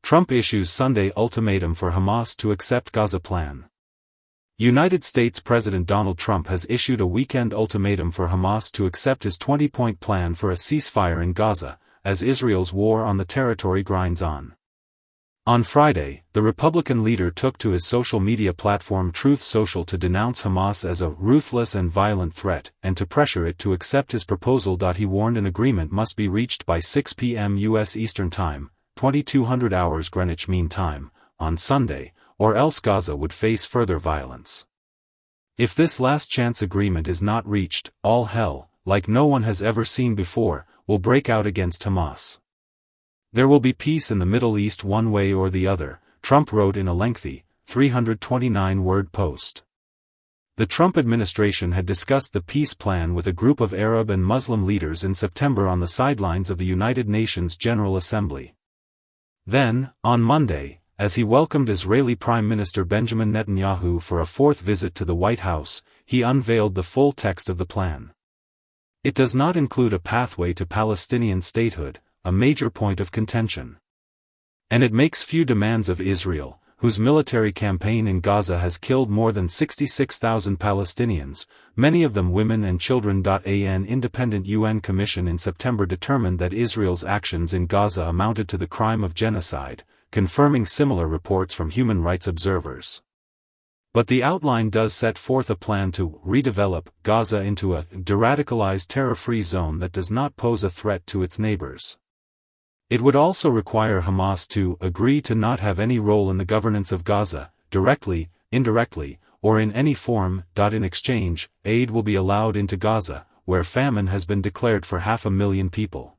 Trump issues Sunday ultimatum for Hamas to accept Gaza plan. United States President Donald Trump has issued a weekend ultimatum for Hamas to accept his 20-point plan for a ceasefire in Gaza, as Israel's war on the territory grinds on. On Friday, the Republican leader took to his social media platform Truth Social to denounce Hamas as a ruthless and violent threat and to pressure it to accept his proposal. He warned an agreement must be reached by 6 p.m. U.S. Eastern Time, 2200 hours Greenwich Mean Time, on Sunday, or else Gaza would face further violence. If this last-chance agreement is not reached, all hell, like no one has ever seen before, will break out against Hamas. There will be peace in the Middle East one way or the other, Trump wrote in a lengthy, 329-word post. The Trump administration had discussed the peace plan with a group of Arab and Muslim leaders in September on the sidelines of the United Nations General Assembly. Then, on Monday, as he welcomed Israeli Prime Minister Benjamin Netanyahu for a fourth visit to the White House, he unveiled the full text of the plan. It does not include a pathway to Palestinian statehood, a major point of contention. And it makes few demands of Israel, whose military campaign in Gaza has killed more than 66,000 Palestinians, many of them women and children. An independent UN commission in September determined that Israel's actions in Gaza amounted to the crime of genocide, confirming similar reports from human rights observers. But the outline does set forth a plan to redevelop Gaza into a deradicalised terror-free zone that does not pose a threat to its neighbors. It would also require Hamas to agree to not have any role in the governance of Gaza, directly, indirectly, or in any form. In exchange, aid will be allowed into Gaza, where famine has been declared for 500,000 people.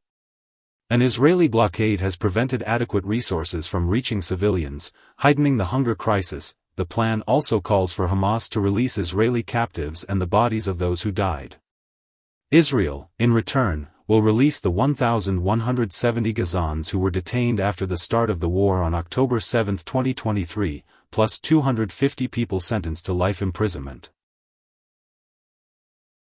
An Israeli blockade has prevented adequate resources from reaching civilians, heightening the hunger crisis. The plan also calls for Hamas to release Israeli captives and the bodies of those who died. Israel, in return, will release the 1,170 Gazans who were detained after the start of the war on October 7, 2023, plus 250 people sentenced to life imprisonment.